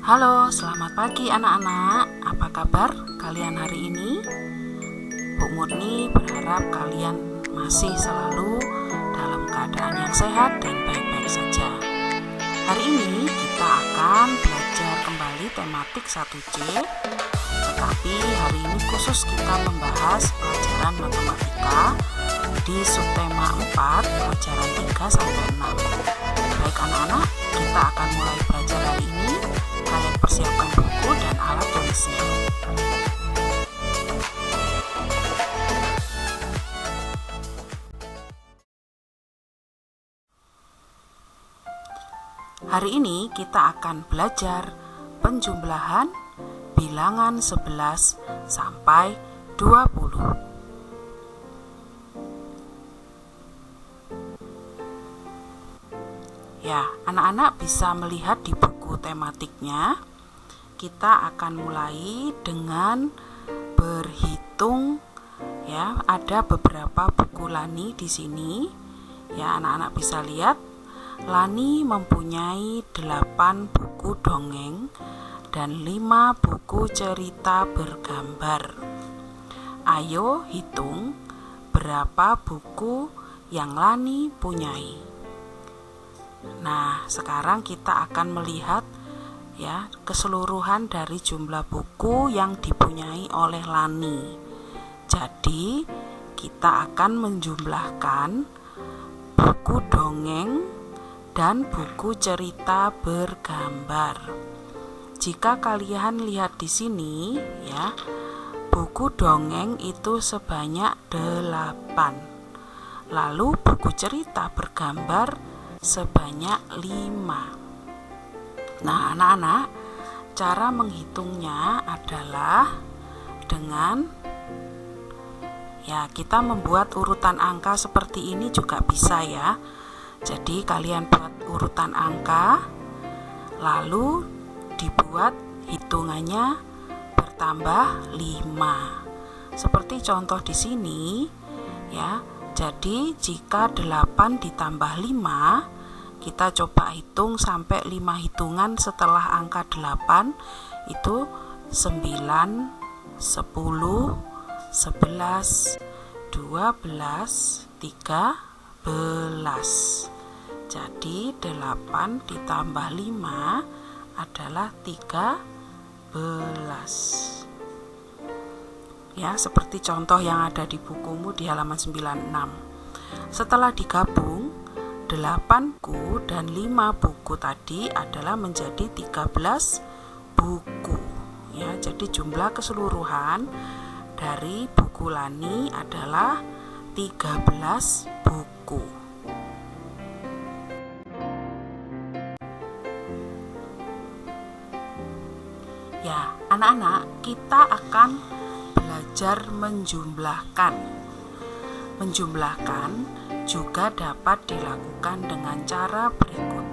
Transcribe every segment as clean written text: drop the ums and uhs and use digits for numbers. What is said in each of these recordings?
Halo, selamat pagi anak-anak. Apa kabar kalian hari ini? Bu Murni berharap kalian masih selalu dalam keadaan yang sehat dan baik-baik saja. Hari ini kita akan belajar kembali tematik 1C, tetapi hari ini khusus kita membahas pelajaran matematika di subtema 4, pelajaran 3 sampai 6. Baik anak-anak, kita akan mulai belajar hari ini. Kalian persiapkan buku dan alat tulisnya. Hari ini kita akan belajar penjumlahan bilangan 11 sampai 20. Ya, anak-anak bisa melihat di buku tematiknya. Kita akan mulai dengan berhitung. Ya, ada beberapa buku Lani di sini. Ya, anak-anak bisa lihat. Lani mempunyai 8 buku dongeng dan 5 buku cerita bergambar. Ayo hitung berapa buku yang Lani punyai. Nah, sekarang kita akan melihat ya keseluruhan dari jumlah buku yang dipunyai oleh Lani. Jadi, kita akan menjumlahkan buku dongeng dan buku cerita bergambar. Jika kalian lihat di sini ya, buku dongeng itu sebanyak 8. Lalu buku cerita bergambar sebanyak 5. Nah, anak-anak, cara menghitungnya adalah dengan kita membuat urutan angka seperti ini juga bisa ya. Jadi kalian buat urutan angka, lalu dibuat hitungannya bertambah 5. Seperti contoh di sini ya. Jadi jika 8 ditambah 5, kita coba hitung sampai 5 hitungan setelah angka 8, itu 9, 10, 11, 12, 13. Jadi 8 ditambah 5 adalah 13. Ya, seperti contoh yang ada di bukumu di halaman 96. Setelah digabung, 8 buku dan 5 buku tadi adalah menjadi 13 buku. Ya, jadi jumlah keseluruhan dari buku Lani adalah 13 buku. Ya, anak-anak, kita akan belajar menjumlahkan. Menjumlahkan juga dapat dilakukan dengan cara berikut.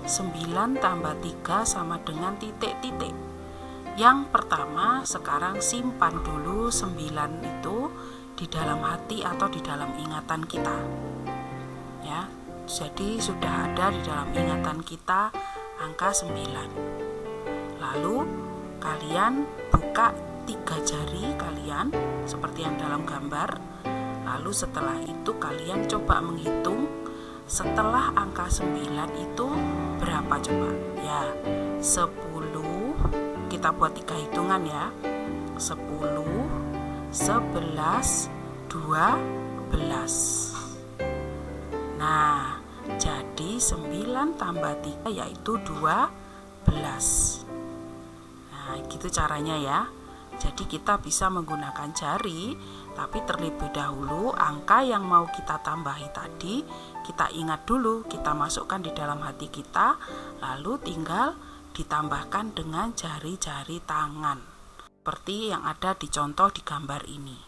9 tambah 3 sama dengan titik-titik. Yang pertama, sekarang simpan dulu 9 itu di dalam hati atau di dalam ingatan kita. Ya, jadi sudah ada di dalam ingatan kita angka 9. Lalu kalian buka 3 jari kalian seperti yang dalam gambar. Lalu setelah itu kalian coba menghitung setelah angka 9 itu berapa coba? Ya, 10. Kita buat 3 hitungan ya. 10, 11, 12. Nah, jadi 9 tambah 3 yaitu 12. Nah, gitu caranya ya. Jadi kita bisa menggunakan jari, tapi terlebih dahulu angka yang mau kita tambahi tadi, kita ingat dulu, kita masukkan di dalam hati kita, lalu tinggal ditambahkan dengan jari-jari tangan. Seperti yang ada di contoh di gambar ini.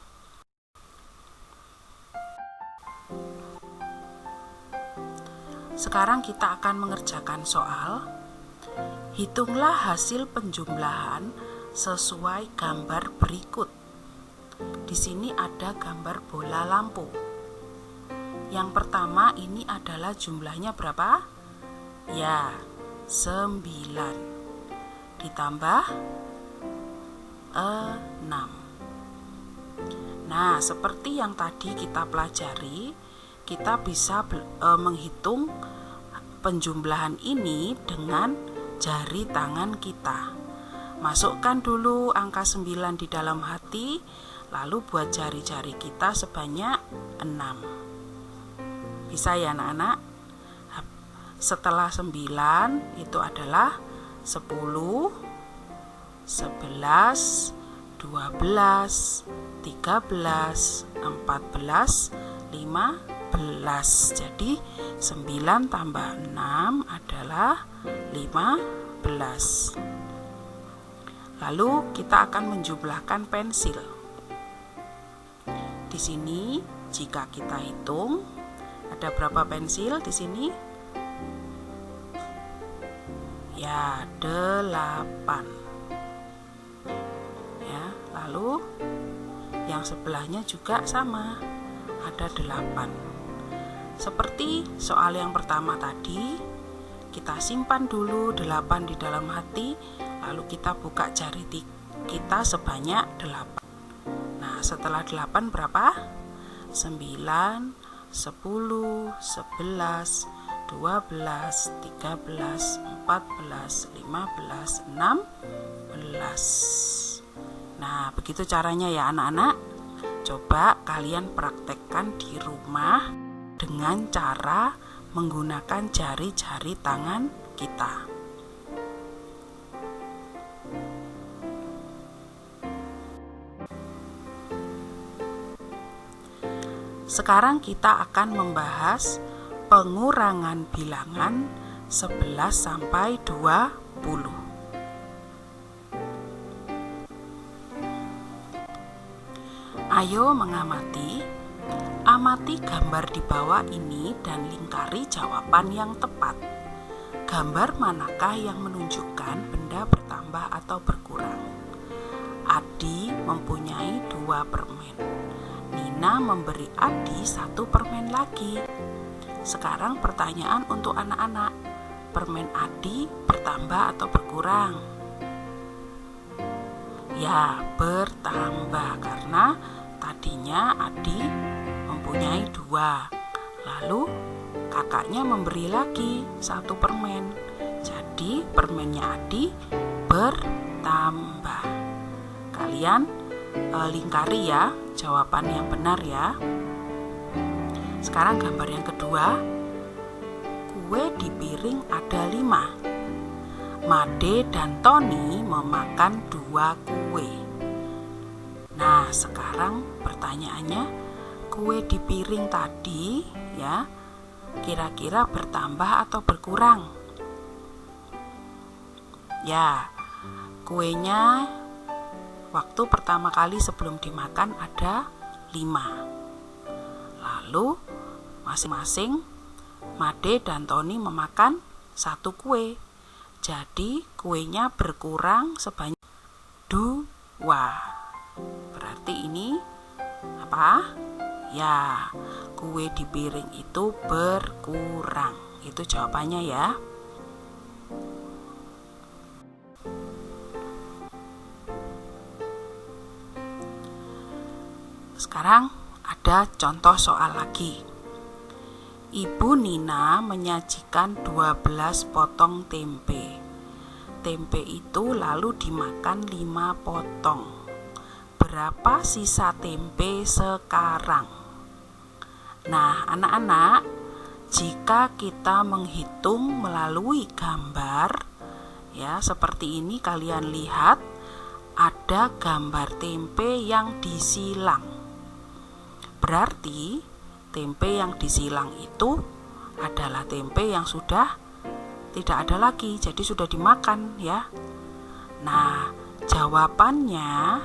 Sekarang kita akan mengerjakan soal. Hitunglah hasil penjumlahan sesuai gambar berikut. Di sini ada gambar bola lampu. Yang pertama ini adalah jumlahnya berapa? Ya, 9. ditambah 6. Nah, seperti yang tadi kita pelajari, kita bisa menghitung penjumlahan ini dengan jari tangan kita. Masukkan dulu angka 9 di dalam hati, lalu buat jari-jari kita sebanyak 6. Bisa ya anak-anak? Setelah 9 itu adalah 10, 11, 12, 13, 14, 15. Jadi 9 tambah 6 adalah 15. Lalu kita akan menjumlahkan pensil. Di sini jika kita hitung ada berapa pensil di sini? Ya, 8. Lalu yang sebelahnya juga sama, ada 8. Seperti soal yang pertama tadi, kita simpan dulu 8 di dalam hati, lalu kita buka jari kita sebanyak 8. Nah, setelah 8 berapa? 9, 10, 11, 12, 13, 14, 15, 16. Nah, begitu caranya ya anak-anak. Coba kalian praktekkan di rumah dengan cara menggunakan jari-jari tangan kita. Sekarang kita akan membahas pengurangan bilangan 11 sampai 20. Ayo mengamati, amati gambar di bawah ini dan lingkari jawaban yang tepat. Gambar manakah yang menunjukkan benda bertambah atau berkurang? Adi mempunyai 2 permen. Nina memberi Adi 1 permen lagi. Sekarang pertanyaan untuk anak-anak, permen Adi bertambah atau berkurang? Ya, bertambah karena tadinya Adi mempunyai 2, lalu kakaknya memberi lagi 1 permen. Jadi permennya Adi bertambah. Kalian lingkari ya jawaban yang benar ya. Sekarang gambar yang kedua. Kue di piring ada 5. Made dan Tony memakan 2 kue. Nah, sekarang pertanyaannya, kue di piring tadi ya, kira-kira bertambah atau berkurang? Ya, kuenya waktu pertama kali sebelum dimakan ada 5. Lalu masing-masing Made dan Tony memakan 1 kue. Jadi kuenya berkurang sebanyak 2. Berarti ini apa? Ya, kue di piring itu berkurang. Itu jawabannya ya. Sekarang ada contoh soal lagi. Ibu Nina menyajikan 12 potong tempe. Tempe itu lalu dimakan 5 potong. Berapa sisa tempe sekarang? Nah, anak-anak, jika kita menghitung melalui gambar, ya seperti ini kalian lihat, ada gambar tempe yang disilang. Berarti tempe yang disilang itu adalah tempe yang sudah tidak ada lagi, jadi sudah dimakan ya. Nah, jawabannya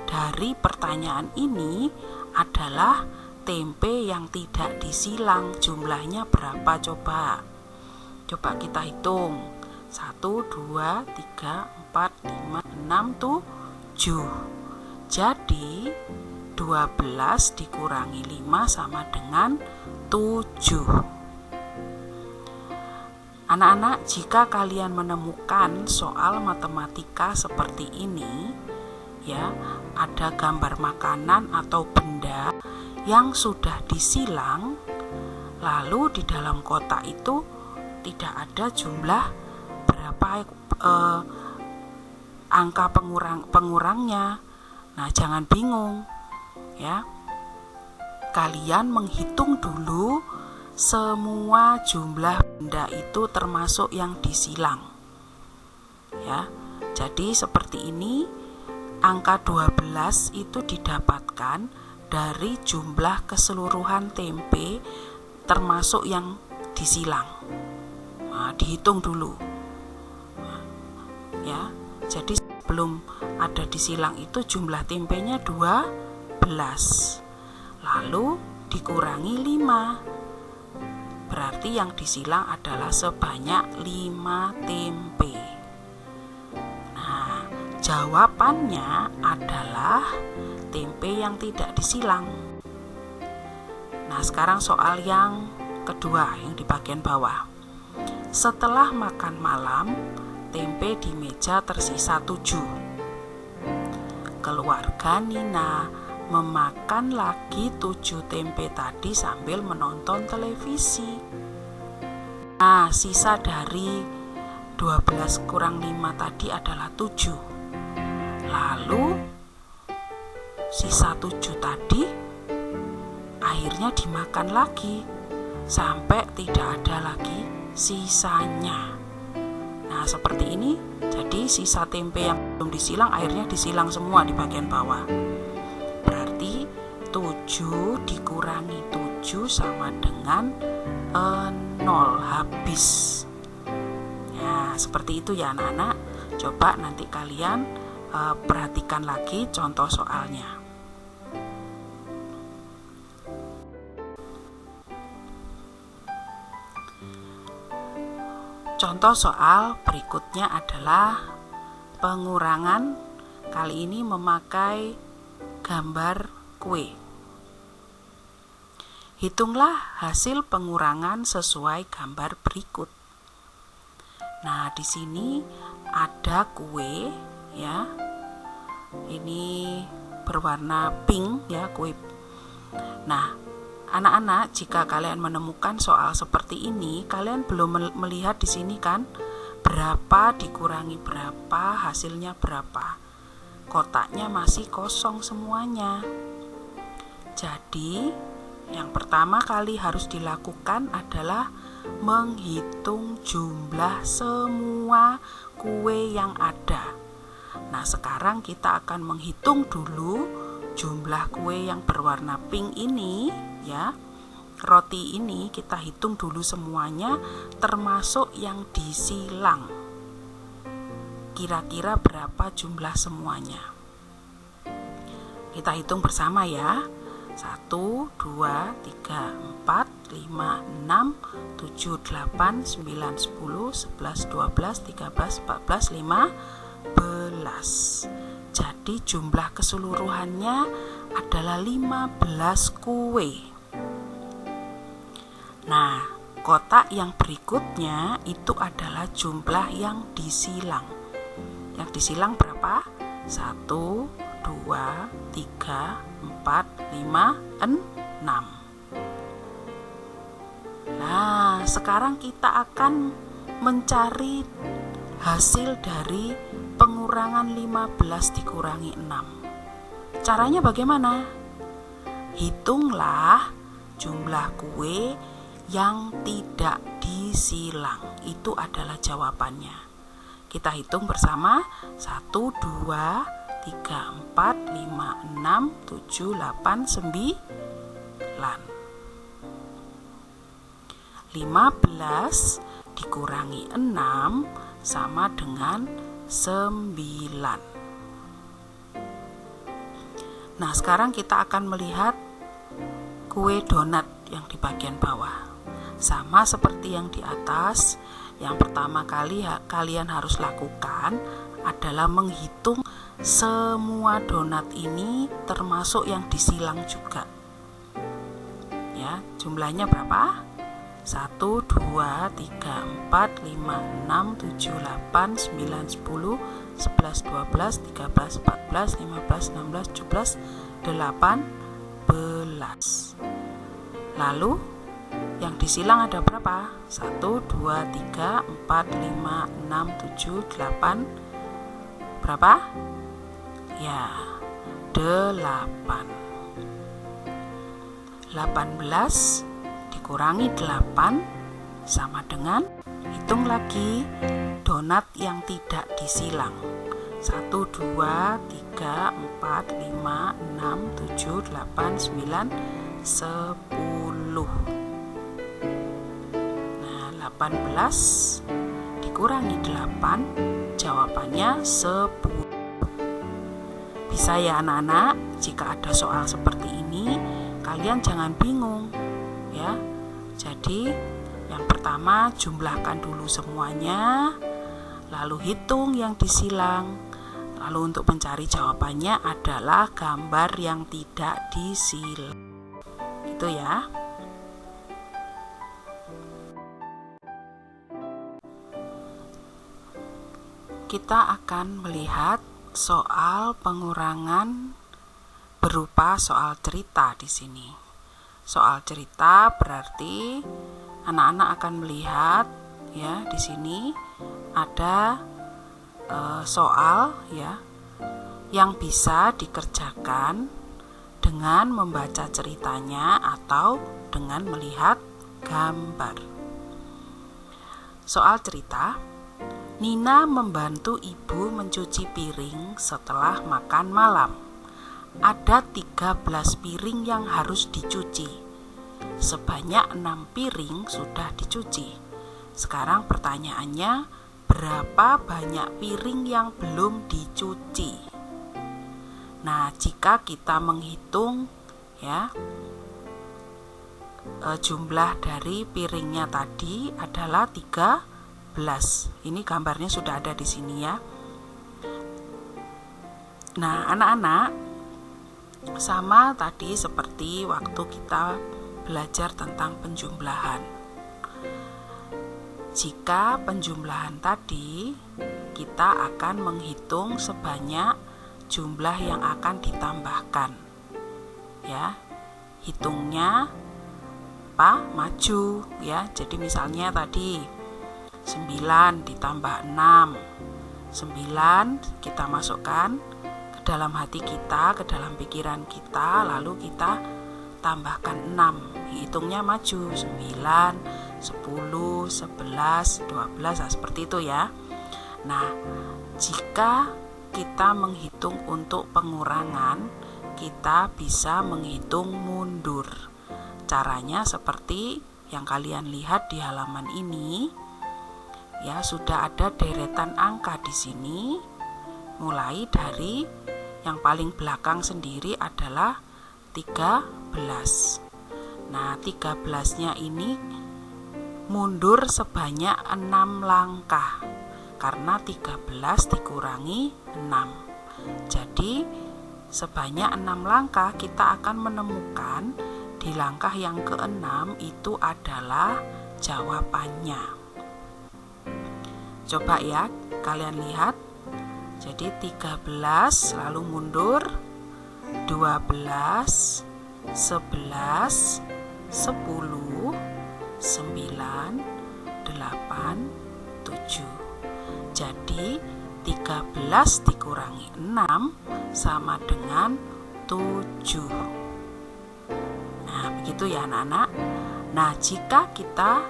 dari pertanyaan ini adalah tempe yang tidak disilang. Jumlahnya berapa coba? Coba kita hitung. 1, 2, 3, 4, 5, 6, 7. Jadi 12 dikurangi 5 sama dengan 7. Anak-anak, jika kalian menemukan soal matematika seperti ini, ya, ada gambar makanan atau benda yang sudah disilang, lalu di dalam kotak itu tidak ada jumlah berapa angka pengurangnya. Nah, jangan bingung, ya. Kalian menghitung dulu semua jumlah benda itu termasuk yang disilang. Ya. Jadi seperti ini, angka 12 itu didapatkan dari jumlah keseluruhan tempe termasuk yang disilang. Nah, dihitung dulu. Ya. Jadi sebelum ada disilang itu jumlah tempenya 12. Lalu dikurangi 5. Berarti yang disilang adalah sebanyak 5 tempe. Nah, jawabannya adalah tempe yang tidak disilang. Nah, sekarang soal yang kedua yang di bagian bawah. Setelah makan malam, tempe di meja tersisa 7. Keluarga Nina memakan lagi 7 tempe tadi sambil menonton televisi. Nah, sisa dari 12 kurang 5 tadi adalah 7. Lalu sisa 7 tadi akhirnya dimakan lagi sampai tidak ada lagi sisanya. Nah, seperti ini. Jadi sisa tempe yang belum disilang akhirnya disilang semua di bagian bawah. Berarti 7 dikurangi 7 sama dengan 0, habis. Nah, seperti itu ya anak-anak. Coba nanti kalian perhatikan lagi contoh soalnya. Contoh soal berikutnya adalah pengurangan, kali ini memakai gambar kue. Hitunglah hasil pengurangan sesuai gambar berikut. Nah, di sini ada kue, ya. Ini berwarna pink, ya, kue. Nah, anak-anak, jika kalian menemukan soal seperti ini, kalian belum melihat di sini kan berapa dikurangi berapa, hasilnya berapa. Kotaknya masih kosong semuanya. Jadi, yang pertama kali harus dilakukan adalah menghitung jumlah semua kue yang ada. Nah, sekarang kita akan menghitung dulu jumlah kue yang berwarna pink ini, ya. Roti ini kita hitung dulu semuanya termasuk yang disilang. Kira-kira berapa jumlah semuanya? Kita hitung bersama ya. 1, 2, 3, 4, 5, 6, 7, 8, 9, 10, 11, 12, 13, 14, 15. Jadi jumlah keseluruhannya adalah 15 kue. Nah, kotak yang berikutnya itu adalah jumlah yang disilang. Yang disilang berapa? 1, 2, 3, 4, 5, 6. Nah, sekarang kita akan mencari hasil dari pengurangan 15 dikurangi 6. Caranya bagaimana? Hitunglah jumlah kue yang tidak disilang. Itu adalah jawabannya. Kita hitung bersama. 1, 2, 3, 4, 5, 6, 7, 8, 9. 15 dikurangi 6 sama dengan 9. Nah, sekarang kita akan melihat kue donat yang di bagian bawah. Sama seperti yang di atas, yang pertama kali kalian harus lakukan adalah menghitung semua donat ini termasuk yang disilang juga. Ya, jumlahnya berapa? 1, 2, 3, 4, 5, 6, 7, 8, 9, 10, 11, 12, 13, 14, 15, 16, 17, 18. Lalu yang disilang ada berapa? 1, 2, 3, 4, 5, 6, 7, 8. Berapa? Ya, 8. 18 dikurangi 8 sama dengan, hitung lagi donat yang tidak disilang. 1, 2, 3, 4, 5, 6, 7, 8, 9, 10. Nah, 18 dikurangi 8, jawabannya 10. Bisa ya anak-anak, jika ada soal seperti ini, kalian jangan bingung ya. Jadi yang pertama jumlahkan dulu semuanya, lalu hitung yang disilang. Lalu untuk mencari jawabannya adalah gambar yang tidak disilang. Gitu ya. Kita akan melihat soal pengurangan berupa soal cerita di sini. Soal cerita berarti anak-anak akan melihat ya, di sini ada soal ya yang bisa dikerjakan dengan membaca ceritanya atau dengan melihat gambar. Soal cerita, Nina membantu ibu mencuci piring setelah makan malam. Ada 13 piring yang harus dicuci. Sebanyak 6 piring sudah dicuci. Sekarang pertanyaannya, berapa banyak piring yang belum dicuci? Nah, jika kita menghitung ya, jumlah dari piringnya tadi adalah 13. Ini gambarnya sudah ada di sini ya. Nah, anak-anak, sama tadi seperti waktu kita belajar tentang penjumlahan. Jika penjumlahan tadi, kita akan menghitung sebanyak jumlah yang akan ditambahkan. Ya, hitungnya maju ya. Jadi misalnya tadi 9 ditambah 6. 9 kita masukkan ke dalam hati kita, ke dalam pikiran kita, lalu kita tambahkan 6. Hitungnya maju 9, 10, 11, 12, nah, seperti itu ya. Nah, jika kita menghitung untuk pengurangan, kita bisa menghitung mundur. Caranya seperti yang kalian lihat di halaman ini. Ya, sudah ada deretan angka di sini. Mulai dari yang paling belakang sendiri adalah 13. Nah, 13-nya ini mundur sebanyak 6 langkah. Karena 13 dikurangi 6. Jadi, sebanyak 6 langkah kita akan menemukan di langkah yang ke-6 itu adalah jawabannya. Coba ya, kalian lihat. Jadi 13 lalu mundur 12, 11, 10, 9, 8, 7. Jadi 13 dikurangi 6 sama dengan 7. Nah, begitu ya anak-anak. Nah, jika kita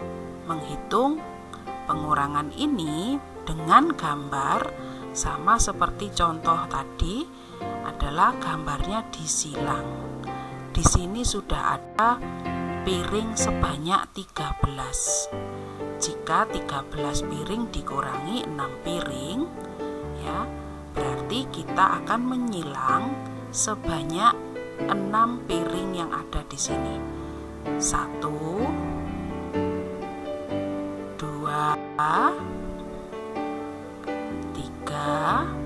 menghitung pengurangan ini dengan gambar, sama seperti contoh tadi adalah gambarnya disilang. Di sini sudah ada piring sebanyak 13. Jika 13 piring dikurangi 6 piring ya, berarti kita akan menyilang sebanyak 6 piring yang ada di sini. 1, 2, 3,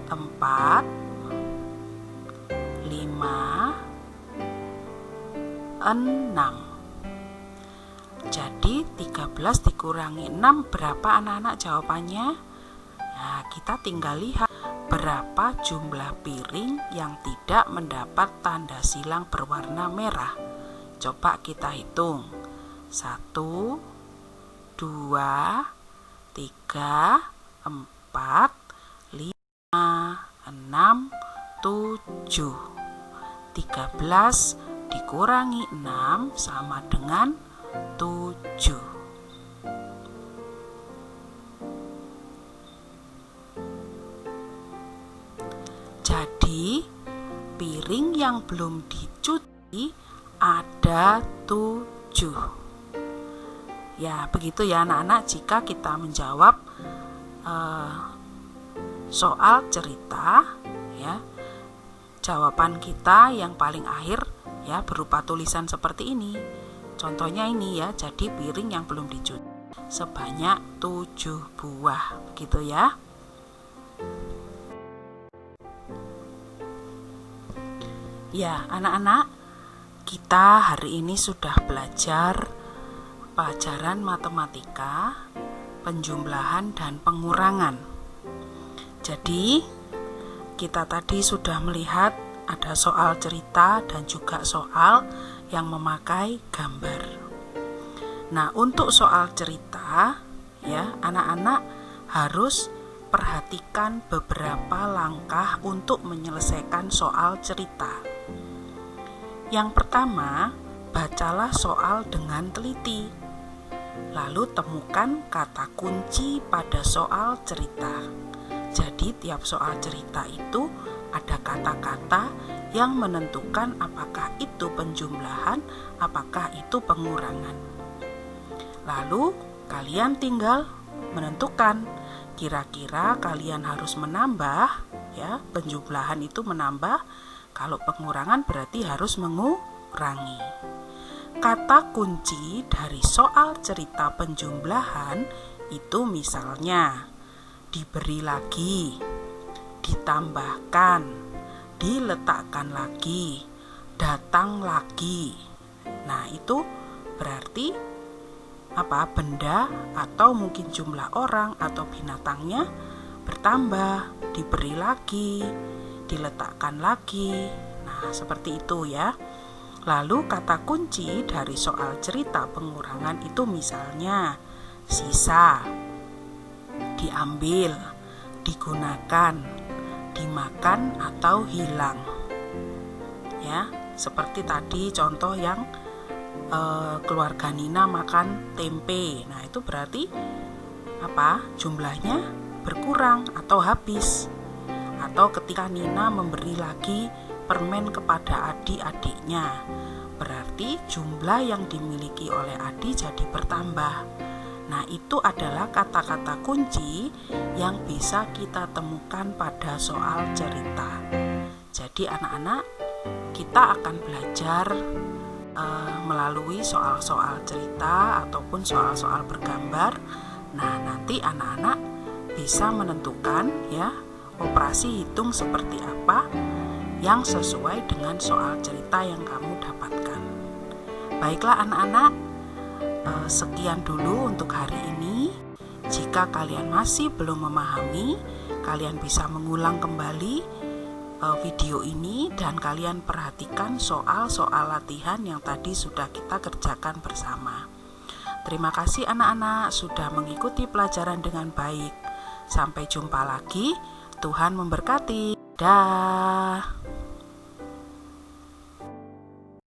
4, 5, 6. Jadi 13 dikurangi 6 berapa anak-anak jawabannya? Nah, kita tinggal lihat berapa jumlah piring yang tidak mendapat tanda silang berwarna merah. Coba kita hitung. 1, 2, 3, 4, 5, 6, 7. 13 dikurangi 6 sama dengan 7. Jadi piring yang belum dicuci ada 7. Ya, begitu ya anak-anak jika kita menjawab soal cerita, ya. Jawaban kita yang paling akhir ya berupa tulisan seperti ini. Contohnya ini ya, jadi piring yang belum dicuci sebanyak 7 buah, begitu ya. Ya, anak-anak, kita hari ini sudah belajar pelajaran matematika, penjumlahan dan pengurangan. Jadi, kita tadi sudah melihat ada soal cerita dan juga soal yang memakai gambar. Nah, untuk soal cerita, ya, anak-anak harus perhatikan beberapa langkah untuk menyelesaikan soal cerita. Yang pertama, bacalah soal dengan teliti. Lalu temukan kata kunci pada soal cerita. Jadi tiap soal cerita itu ada kata-kata yang menentukan apakah itu penjumlahan, apakah itu pengurangan. Lalu kalian tinggal menentukan kira-kira kalian harus menambah, ya, penjumlahan itu menambah, kalau pengurangan berarti harus mengurangi. Kata kunci dari soal cerita penjumlahan itu misalnya diberi lagi, ditambahkan, diletakkan lagi, datang lagi. Nah, itu berarti apa? Benda atau mungkin jumlah orang atau binatangnya bertambah, diberi lagi, diletakkan lagi. Nah, seperti itu ya. Lalu kata kunci dari soal cerita pengurangan itu misalnya sisa, diambil, digunakan, dimakan atau hilang. Ya, seperti tadi contoh yang keluarga Nina makan tempe. Nah, itu berarti apa? Jumlahnya berkurang atau habis. Atau ketika Nina memberi lagi permen kepada adik-adiknya, berarti jumlah yang dimiliki oleh adik jadi bertambah. Nah, itu adalah kata-kata kunci yang bisa kita temukan pada soal cerita. Jadi anak-anak, kita akan belajar melalui soal-soal cerita ataupun soal-soal bergambar. Nah, nanti anak-anak bisa menentukan ya operasi hitung seperti apa yang sesuai dengan soal cerita yang kamu dapatkan. Baiklah anak-anak, sekian dulu untuk hari ini. Jika kalian masih belum memahami, kalian bisa mengulang kembali video ini dan kalian perhatikan soal-soal latihan yang tadi sudah kita kerjakan bersama. Terima kasih anak-anak sudah mengikuti pelajaran dengan baik. Sampai jumpa lagi. Tuhan memberkati. Dah.